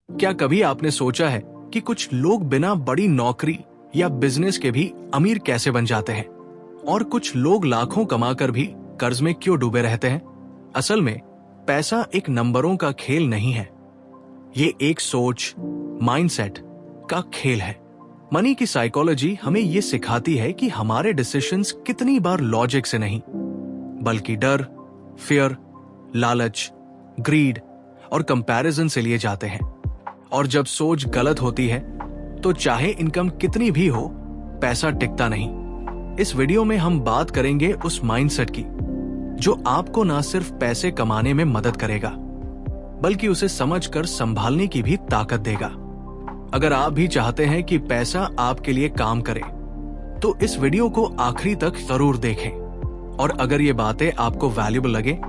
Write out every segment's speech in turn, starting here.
क्या कभी आपने सोचा है कि कुछ लोग बिना बड़ी नौकरी या बिजनेस के भी अमीर कैसे बन जाते हैं और कुछ लोग लाखों कमाकर भी कर्ज में क्यों डूबे रहते हैं? असल में पैसा एक नंबरों का खेल नहीं है, ये एक सोच, माइंडसेट का खेल है। मनी की साइकोलॉजी हमें ये सिखाती है कि हमारे डिसीजंस कितनी बार लॉजिक से नहीं बल्कि डर, फियर, लालच, ग्रीड और कंपैरिजन से लिए जाते हैं। और जब सोच गलत होती है तो चाहे इनकम कितनी भी हो, पैसा टिकता नहीं। इस वीडियो में हम बात करेंगे उस माइंडसेट की जो आपको ना सिर्फ पैसे कमाने में मदद करेगा बल्कि उसे समझकर संभालने की भी ताकत देगा। अगर आप भी चाहते हैं कि पैसा आपके लिए काम करे तो इस वीडियो को आखिरी तक जरूर देखें। और अगर ये बातें आपको वैल्यूएबल लगे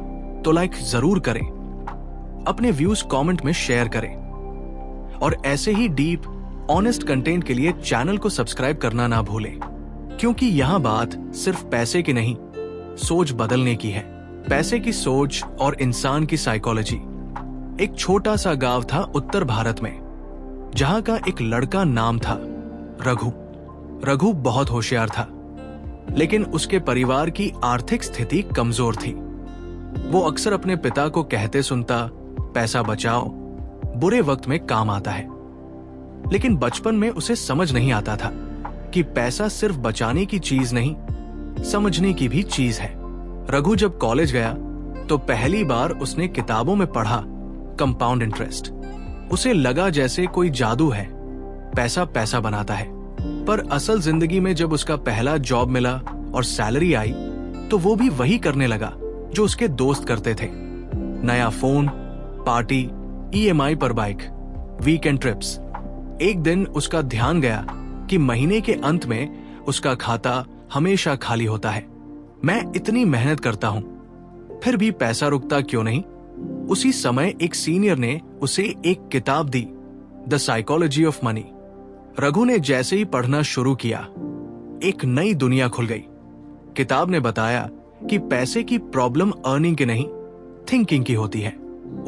तो लाइक जरूर करें, अपने व्यूज कमेंट में शेयर करें और ऐसे ही डीप ऑनेस्ट कंटेंट के लिए चैनल को सब्सक्राइब करना ना भूलें, क्योंकि यहाँ बात सिर्फ पैसे की नहीं, सोच बदलने की है। पैसे की सोच और इंसान की साइकोलॉजी। एक छोटा सा गांव था उत्तर भारत में, जहां का एक लड़का नाम था रघु। रघु बहुत होशियार था, लेकिन उसके परिवार की आर्थिक स्थिति कमजोर थी। वो अक्सर अपने पिता को कहते सुनता, पैसा बचाओ, बुरे वक्त में काम आता है। लेकिन बचपन में उसे समझ नहीं आता था कि पैसा सिर्फ बचाने की चीज नहीं, समझने की भी चीज है। रघु जब कॉलेज गया तो पहली बार उसने किताबों में पढ़ा कंपाउंड इंटरेस्ट। उसे लगा जैसे कोई जादू है, पैसा पैसा बनाता है। पर असल जिंदगी में जब उसका पहला जॉब मिला और सैलरी आई तो वो भी वही करने लगा जो उसके दोस्त करते थे। नया फोन, पार्टी, ईएमआई पर बाइक, वीकेंड ट्रिप्स। एक दिन उसका ध्यान गया कि महीने के अंत में उसका खाता हमेशा खाली होता है। मैं इतनी मेहनत करता हूं, फिर भी पैसा रुकता क्यों नहीं? उसी समय एक सीनियर ने उसे एक किताब दी, the psychology of money. Raghu ने जैसे ही पढ़ना शुरू किया, एक नई दुनिया खुल गई। किताब ने बताया कि पैसे की प्रॉब्लम अर्निंग की नहीं, थिंकिंग की होती है।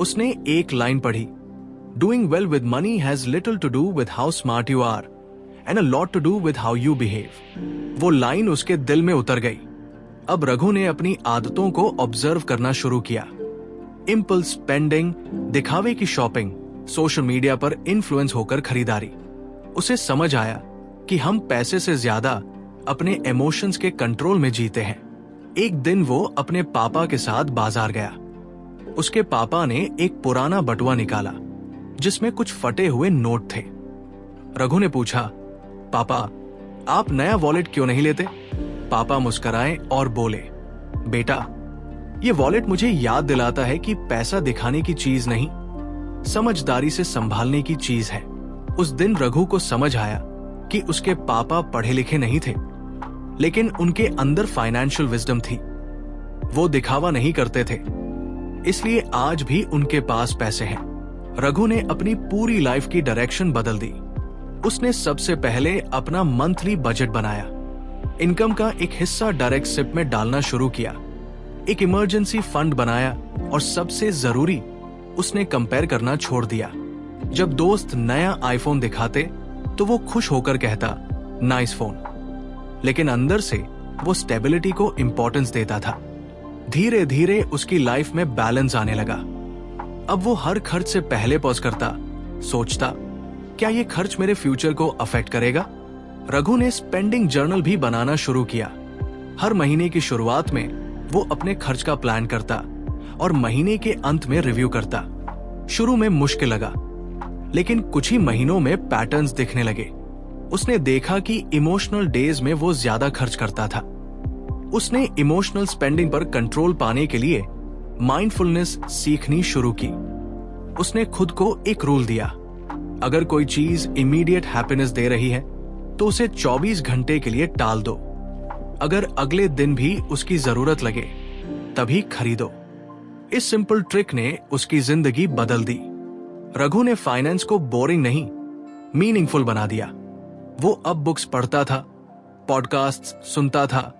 उसने एक लाइन पढ़ी, doing well with money has little to do with how smart you are and a lot to do with how you behave. वो लाइन उसके दिल में उतर गई। अब रघु ने अपनी आदतों को ऑब्जर्व करना शुरू किया। इम्पल्स स्पेंडिंग, दिखावे की शॉपिंग, सोशल मीडिया पर इन्फ्लुएंस होकर खरीदारी। उसे समझ आया कि हम पैसे से ज्यादा अपने इमोशंस के कंट्रोल में जीते हैं। एक दिन वो अपने पापा के साथ बाजार गया। उसके पापा ने एक पुराना बटुआ निकाला जिसमें कुछ फटे हुए नोट थे। रघु ने पूछा, पापा आप नया वॉलेट क्यों नहीं लेते? पापा मुस्कुराए और बोले, बेटा ये वॉलेट मुझे याद दिलाता है कि पैसा दिखाने की चीज नहीं, समझदारी से संभालने की चीज है। उस दिन रघु को समझ आया कि उसके पापा पढ़े लिखे नहीं थे, लेकिन उनके अंदर फाइनेंशियल विजडम थी। वो दिखावा नहीं करते थे, इसलिए आज भी उनके पास पैसे हैं। रघु ने अपनी पूरी लाइफ की डायरेक्शन बदल दी। उसने सबसे पहले अपना मंथली बजट बनाया, इनकम का एक हिस्सा डायरेक्ट सिप में डालना शुरू किया, एक इमरजेंसी फंड बनाया और सबसे जरूरी, उसने कंपेयर करना छोड़ दिया। जब दोस्त नया आईफोन दिखाते तो वो खुश होकर कहता, नाइस फोन, लेकिन अंदर से वो स्टेबिलिटी को इंपॉर्टेंस देता था। धीरे धीरे उसकी लाइफ में बैलेंस आने लगा। अब वो हर खर्च से पहले पॉज करता, सोचता, क्या ये खर्च मेरे फ्यूचर को अफेक्ट करेगा? रघु ने स्पेंडिंग जर्नल भी बनाना शुरू किया। हर महीने की शुरुआत में वो अपने खर्च का प्लान करता और महीने के अंत में रिव्यू करता। शुरू में मुश्किल लगा, लेकिन कुछ ही महीनों में पैटर्न्स दिखने लगे। उसने देखा कि इमोशनल डेज में वो ज्यादा खर्च करता था। उसने इमोशनल स्पेंडिंग पर कंट्रोल पाने के लिए माइंडफुलनेस सीखनी शुरू की। उसने खुद को एक रूल दिया, अगर कोई चीज इमीडिएट हैप्पीनेस दे रही है तो उसे 24 घंटे के लिए टाल दो। अगर अगले दिन भी उसकी जरूरत लगे तभी खरीदो। इस सिंपल ट्रिक ने उसकी जिंदगी बदल दी। रघु ने फाइनेंस को बोरिंग नहीं, मीनिंगफुल बना दिया। वो अब बुक्स पढ़ता था, पॉडकास्ट सुनता था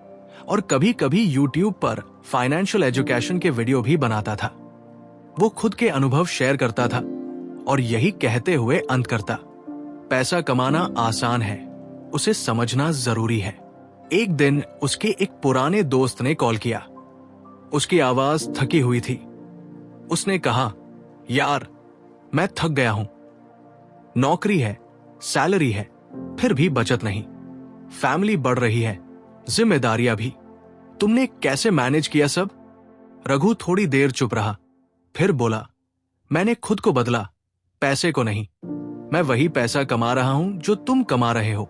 और कभी कभी यूट्यूब पर फाइनेंशियल एजुकेशन के वीडियो भी बनाता था। वो खुद के अनुभव शेयर करता था और यही कहते हुए अंत करता, पैसा कमाना आसान है, उसे समझना जरूरी है। एक दिन उसके एक पुराने दोस्त ने कॉल किया। उसकी आवाज थकी हुई थी। उसने कहा, यार मैं थक गया हूं। नौकरी है, सैलरी है, फिर भी बचत नहीं। फैमिली बढ़ रही है, जिम्मेदारियां भी। तुमने कैसे मैनेज किया सब? रघु थोड़ी देर चुप रहा, फिर बोला, मैंने खुद को बदला, पैसे को नहीं। मैं वही पैसा कमा रहा हूं जो तुम कमा रहे हो,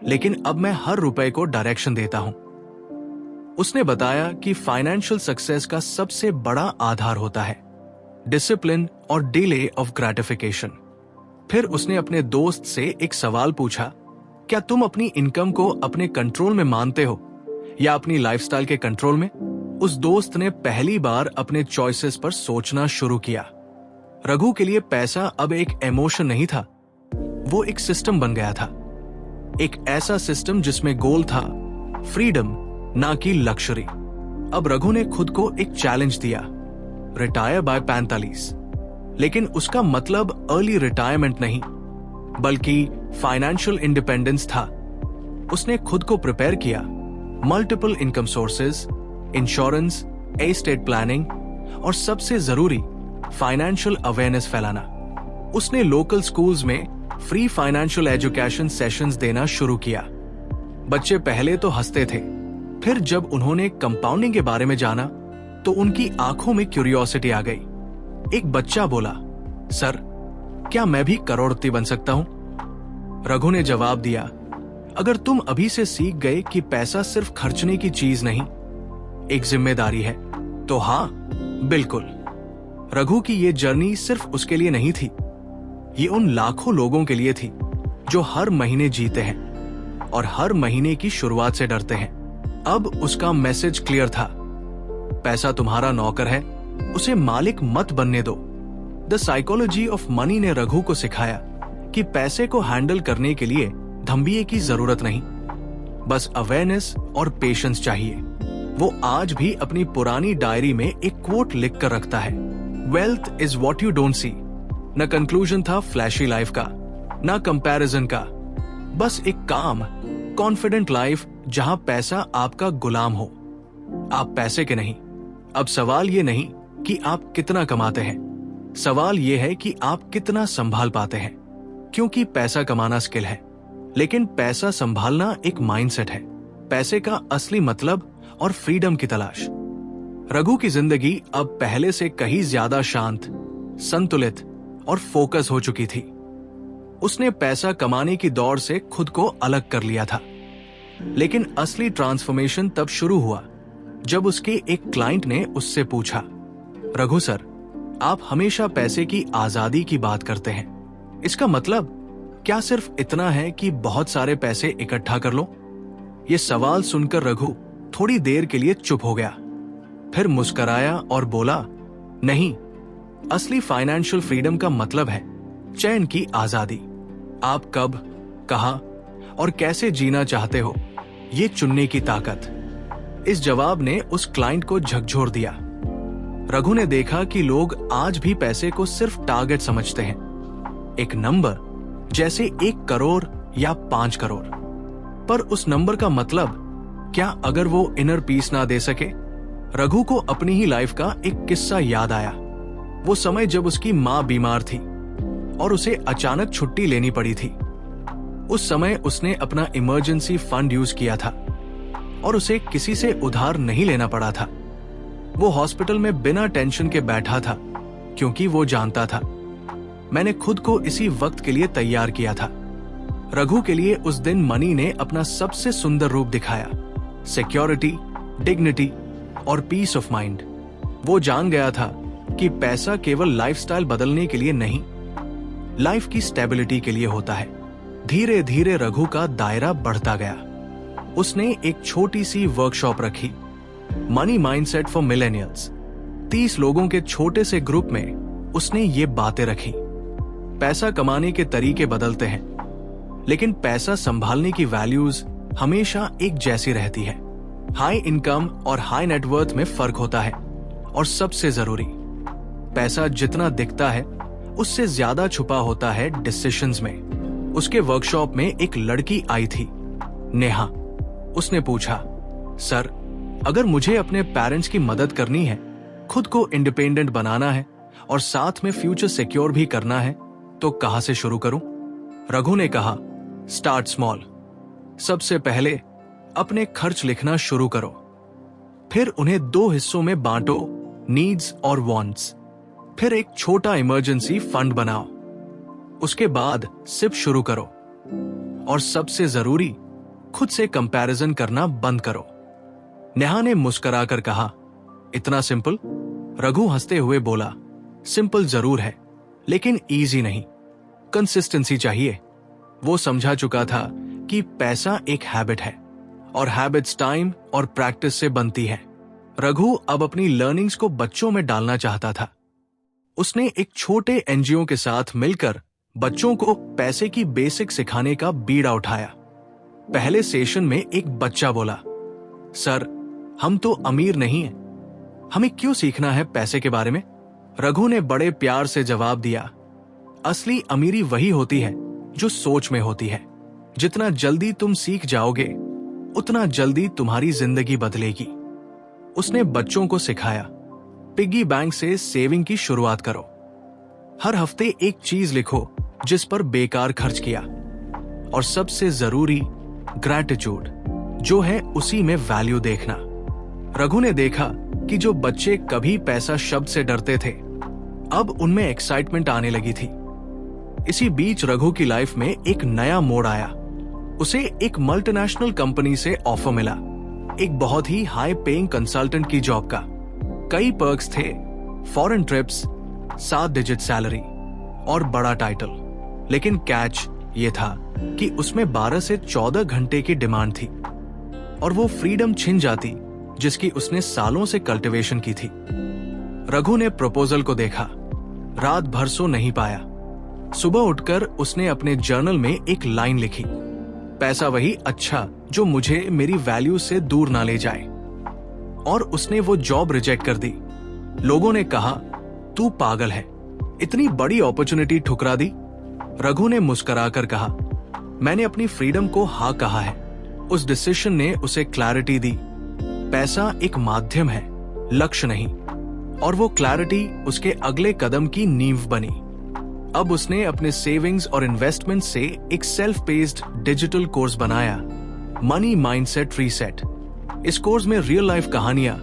लेकिन अब मैं हर रुपए को डायरेक्शन देता हूं। उसने बताया कि फाइनेंशियल सक्सेस का सबसे बड़ा आधार होता है डिसिप्लिन और डिले ऑफ ग्रेटिफिकेशन। फिर उसने अपने दोस्त से एक सवाल पूछा, क्या तुम अपनी इनकम को अपने कंट्रोल में मानते हो या अपनी लाइफस्टाइल के कंट्रोल में? उस दोस्त ने पहली बार अपने चॉइसेस पर सोचना शुरू किया। रघु के लिए पैसा अब एक इमोशन नहीं था, वो एक सिस्टम बन गया था। एक ऐसा सिस्टम जिसमें गोल था फ्रीडम, ना कि लक्जरी। अब रघु ने खुद को एक चैलेंज दिया, रिटायर बाय 45। लेकिन उसका मतलब अर्ली रिटायरमेंट नहीं, बल्कि फाइनेंशियल इंडिपेंडेंस था। उसने खुद को प्रिपेयर किया, multiple income sources, insurance, estate planning और सबसे जरूरी फाइनेंशियल अवेयरनेस फैलाना। उसने लोकल स्कूल्स में फ्री फाइनेंशियल एजुकेशन सेशंस देना शुरू किया। बच्चे पहले तो हंसते थे, फिर जब उन्होंने कंपाउंडिंग के बारे में जाना तो उनकी आंखों में क्यूरियोसिटी आ गई। एक बच्चा बोला, सर क्या मैं भी करोड़पति बन सकता हूं? रघु ने जवाब दिया, अगर तुम अभी से सीख गए कि पैसा सिर्फ खर्चने की चीज नहीं, एक जिम्मेदारी है, तो हां, बिल्कुल। रघु की ये जर्नी सिर्फ उसके लिए नहीं थी, ये उन लाखों लोगों के लिए थी जो हर महीने जीते हैं और हर महीने की शुरुआत से डरते हैं। अब उसका मैसेज क्लियर था, पैसा तुम्हारा नौकर है, उसे मालिक मत बनने दो। द साइकोलॉजी ऑफ मनी ने रघु को सिखाया कि पैसे को हैंडल करने के लिए धंबिये की जरूरत नहीं, बस अवेयरनेस और पेशेंस चाहिए। वो आज भी अपनी पुरानी डायरी में एक कोट लिख कर रखता है, wealth is what you don't see. न कंक्लूजन था फ्लैशी लाइफ का, न कंपैरिजन का, बस एक काम कॉन्फिडेंट लाइफ जहां पैसा आपका गुलाम हो, आप पैसे के नहीं। अब सवाल ये नहीं कि आप कितना कमाते हैं, सवाल ये है कि आप कितना संभाल पाते हैं। क्योंकि पैसा कमाना स्किल है, लेकिन पैसा संभालना एक माइंडसेट है। पैसे का असली मतलब और फ्रीडम की तलाश। रघु की जिंदगी अब पहले से कहीं ज्यादा शांत, संतुलित और फोकस हो चुकी थी। उसने पैसा कमाने की दौड़ से खुद को अलग कर लिया था, लेकिन असली ट्रांसफॉर्मेशन तब शुरू हुआ जब उसके एक क्लाइंट ने उससे पूछा, रघु सर, आप हमेशा पैसे की आजादी की बात करते हैं, इसका मतलब क्या सिर्फ इतना है कि बहुत सारे पैसे इकट्ठा कर लो? ये सवाल सुनकर रघु थोड़ी देर के लिए चुप हो गया, फिर मुस्कराया और बोला, नहीं, असली फाइनेंशियल फ्रीडम का मतलब है चैन की आजादी। आप कब, कहां और कैसे जीना चाहते हो, ये चुनने की ताकत। इस जवाब ने उस क्लाइंट को झकझोर दिया। रघु ने देखा कि लोग आज भी पैसे को सिर्फ टारगेट समझते हैं, एक नंबर, जैसे 1 करोड़ या 5 करोड़। पर उस नंबर का मतलब क्या अगर वो इनर पीस ना दे सके? रघु को अपनी ही लाइफ का एक किस्सा याद आया। वो समय जब उसकी मां बीमार थी और उसे अचानक छुट्टी लेनी पड़ी थी। उस समय उसने अपना इमरजेंसी फंड यूज किया था और उसे किसी से उधार नहीं लेना पड़ा था। वो हॉस्पिटल में बिना टेंशन के बैठा था, क्योंकि वो जानता था, मैंने खुद को इसी वक्त के लिए तैयार किया था। रघु के लिए उस दिन मनी ने अपना सबसे सुंदर रूप दिखाया, सिक्योरिटी, डिग्निटी और पीस ऑफ माइंड। वो जान गया था कि पैसा केवल लाइफस्टाइल बदलने के लिए नहीं, लाइफ की स्टेबिलिटी के लिए होता है। धीरे धीरे रघु का दायरा बढ़ता गया। उसने एक छोटी सी वर्कशॉप रखी, मनी माइंडसेट फॉर मिलेनियल्स। 30 लोगों के छोटे से ग्रुप में उसने ये बातें रखी। पैसा कमाने के तरीके बदलते हैं, लेकिन पैसा संभालने की वैल्यूज हमेशा एक जैसी रहती है। हाई इनकम और हाई नेटवर्थ में फर्क होता है, और सबसे जरूरी, पैसा जितना दिखता है उससे ज्यादा छुपा होता है डिसीजंस में। उसके वर्कशॉप में एक लड़की आई थी, नेहा। उसने पूछा, सर, अगर मुझे अपने पेरेंट्स की मदद करनी है, खुद को इंडिपेंडेंट बनाना है और साथ में फ्यूचर सिक्योर भी करना है, तो कहां से शुरू करूं? रघु ने कहा, स्टार्ट स्मॉल। सबसे पहले अपने खर्च लिखना शुरू करो, फिर उन्हें 2 हिस्सों में बांटो, नीड्स और वांट्स। फिर एक छोटा इमरजेंसी फंड बनाओ। उसके बाद सिप शुरू करो और सबसे जरूरी, खुद से कंपैरिजन करना बंद करो। नेहा ने मुस्कुराकर कहा, इतना सिंपल? रघु हंसते हुए बोला, सिंपल जरूर है, लेकिन इजी नहीं। कंसिस्टेंसी चाहिए। वो समझा चुका था कि पैसा एक हैबिट है और हैबिट्स टाइम और प्रैक्टिस से बनती है। रघु अब अपनी लर्निंग्स को बच्चों में डालना चाहता था। उसने एक छोटे एनजीओ के साथ मिलकर बच्चों को पैसे की बेसिक सिखाने का बीड़ा उठाया। पहले सेशन में एक बच्चा बोला, सर, हम तो अमीर नहीं हैं, हमें क्यों सीखना है पैसे के बारे में? रघु ने बड़े प्यार से जवाब दिया, असली अमीरी वही होती है जो सोच में होती है। जितना जल्दी तुम सीख जाओगे, उतना जल्दी तुम्हारी जिंदगी बदलेगी। उसने बच्चों को सिखाया, पिग्गी बैंक से सेविंग की शुरुआत करो। हर हफ्ते एक चीज लिखो जिस पर बेकार खर्च किया, और सबसे जरूरी, ग्रैटिट्यूड, जो है उसी में वैल्यू देखना। रघु ने देखा कि जो बच्चे कभी पैसा शब्द से डरते थे, अब उनमें एक्साइटमेंट आने लगी थी। इसी बीच रघु की लाइफ में एक नया मोड़ आया। उसे एक मल्टीनेशनल कंपनी से ऑफर मिला, एक बहुत ही हाई पेइंग कंसल्टेंट की जॉब का। कई पर्क्स थे, फॉरेन ट्रिप्स, 7 डिजिट सैलरी और बड़ा टाइटल। लेकिन कैच ये था कि उसमें 12 से 14 घंटे की डिमांड थी और वो फ्रीडम छिन जाती जिसकी उसने सालों से कल्टीवेशन की थी। रघु ने प्रपोजल को देखा, रात भर सो नहीं पाया। सुबह उठकर उसने अपने जर्नल में एक लाइन लिखी, पैसा वही अच्छा जो मुझे मेरी वैल्यू से दूर ना ले जाए। और उसने वो जॉब रिजेक्ट कर दी। लोगों ने कहा, तू पागल है, इतनी बड़ी अपॉर्चुनिटी ठुकरा दी। रघु ने मुस्कुराकर कहा, मैंने अपनी फ्रीडम को हाँ कहा है। उस डिसीजन ने उसे क्लैरिटी दी। पैसा एक माध्यम है, लक्ष्य नहीं। और वो क्लैरिटी उसके अगले कदम की नींव बनी। अब उसने अपने सेविंग्स और इन्वेस्टमेंट से एक सेल्फ पेस्ड डिजिटल कोर्स बनाया, मनी माइंडसेट रीसेट। इस कोर्स में रियल लाइफ कहानियां,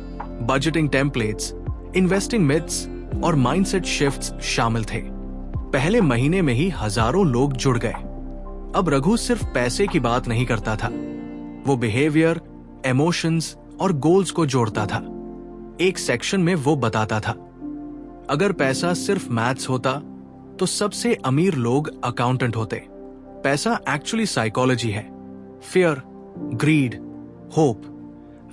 बजटिंग टेम्पलेट्स, इन्वेस्टिंग मिथ्स और माइंडसेट शिफ्ट्स शामिल थे। पहले महीने में ही हजारों लोग जुड़ गए। अब रघु सिर्फ पैसे की बात नहीं करता था, वो बिहेवियर, इमोशंस और गोल्स को जोड़ता था। एक सेक्शन में वो बताता था, अगर पैसा सिर्फ मैथ्स होता तो सबसे अमीर लोग अकाउंटेंट होते। पैसा एक्चुअली साइकोलॉजी है, फियर, ग्रीड, होप,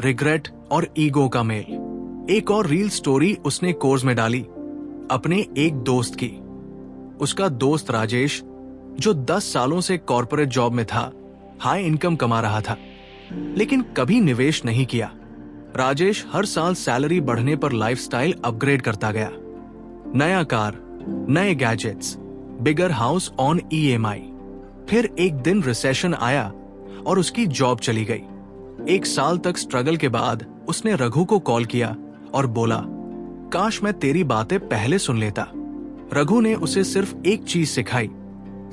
रिग्रेट और ईगो का मेल। एक और रील स्टोरी उसने कोर्स में डाली, अपने एक दोस्त की। उसका दोस्त राजेश, जो 10 सालों से कॉर्पोरेट जॉब में था, हाई इनकम कमा रहा था, लेकिन कभी निवेश नहीं किया। राजेश हर साल सैलरी बढ़ने पर लाइफस्टाइल अपग्रेड करता गया। नया कार, नए gadgets, bigger house on EMI। फिर एक दिन रिसेशन आया और उसकी जॉब चली गई। 1 साल तक स्ट्रगल के बाद उसने रघु को कॉल किया और बोला, काश मैं तेरी बातें पहले सुन लेता। रघु ने उसे सिर्फ एक चीज सिखाई,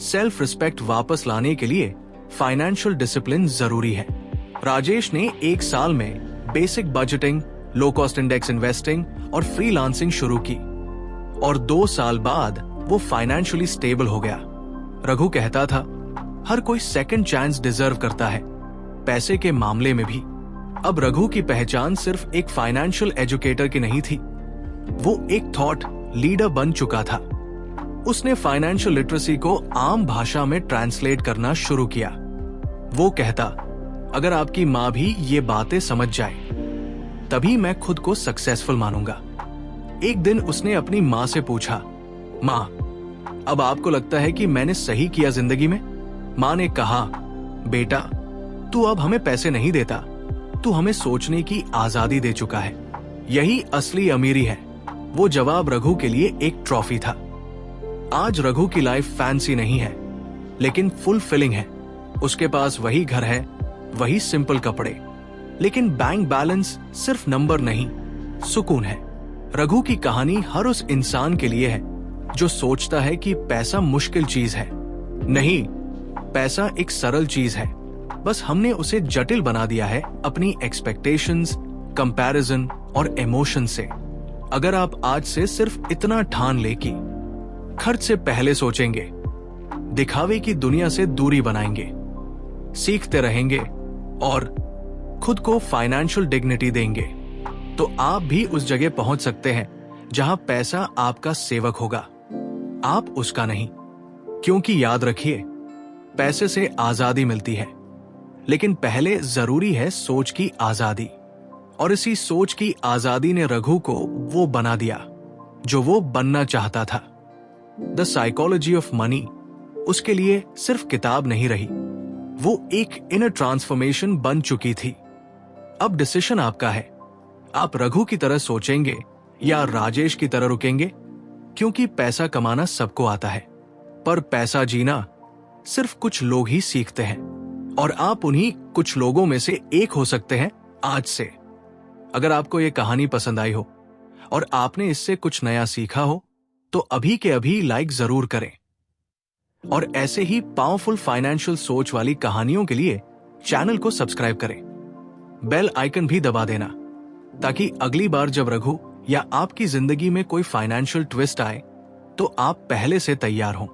सेल्फ रिस्पेक्ट वापस लाने के लिए फाइनेंशियल डिसिप्लिन जरूरी है। राजेश ने 1 साल में basic budgeting, low cost index investing और फ्रीलांसिंग शुरू की और 2 साल बाद वो फाइनेंशियली स्टेबल हो गया। रघु कहता था, हर कोई सेकंड चांस डिजर्व करता है, पैसे के मामले में भी। अब रघु की पहचान सिर्फ एक फाइनेंशियल एजुकेटर की नहीं थी, वो एक थॉट लीडर बन चुका था। उसने फाइनेंशियल लिटरेसी को आम भाषा में ट्रांसलेट करना शुरू किया। वो कहता, अगर आपकी माँ भी ये बातें समझ जाए, तभी मैं खुद को सक्सेसफुल मानूंगा। एक दिन उसने अपनी माँ से पूछा, माँ, अब आपको लगता है कि मैंने सही किया जिंदगी में? माँ ने कहा, बेटा, तू अब हमें पैसे नहीं देता, तू हमें सोचने की आजादी दे चुका है। यही असली अमीरी है। वो जवाब रघु के लिए एक ट्रॉफी था। आज रघु की लाइफ फैंसी नहीं है, लेकिन फुलफिलिंग है। उसके पास वही घर है, वही सिंपल कपड़े, लेकिन बैंक बैलेंस सिर्फ नंबर नहीं, सुकून है। रघु की कहानी हर उस इंसान के लिए है जो सोचता है कि पैसा मुश्किल चीज है। नहीं, पैसा एक सरल चीज है, बस हमने उसे जटिल बना दिया है अपनी एक्सपेक्टेशंस, कंपैरिजन और इमोशन से। अगर आप आज से सिर्फ इतना ठान ले कि खर्च से पहले सोचेंगे, दिखावे की दुनिया से दूरी बनाएंगे, सीखते रहेंगे और खुद को फाइनेंशियल डिग्निटी देंगे, तो आप भी उस जगह पहुंच सकते हैं जहां पैसा आपका सेवक होगा, आप उसका नहीं। क्योंकि याद रखिए, पैसे से आजादी मिलती है, लेकिन पहले जरूरी है सोच की आजादी। और इसी सोच की आजादी ने रघु को वो बना दिया जो वो बनना चाहता था। द साइकोलॉजी ऑफ मनी उसके लिए सिर्फ किताब नहीं रही, वो एक इनर ट्रांसफॉर्मेशन बन चुकी थी। अब डिसीजन आपका है, आप रघु की तरह सोचेंगे या राजेश की तरह रुकेंगे। क्योंकि पैसा कमाना सबको आता है, पर पैसा जीना सिर्फ कुछ लोग ही सीखते हैं, और आप उन्हीं कुछ लोगों में से एक हो सकते हैं आज से। अगर आपको ये कहानी पसंद आई हो और आपने इससे कुछ नया सीखा हो, तो अभी के अभी लाइक जरूर करें। और ऐसे ही पावरफुल फाइनेंशियल सोच वाली कहानियों के लिए चैनल को सब्सक्राइब करें, बेल आइकन भी दबा देना, ताकि अगली बार जब रघु या आपकी जिंदगी में कोई फाइनेंशियल ट्विस्ट आए तो आप पहले से तैयार हों।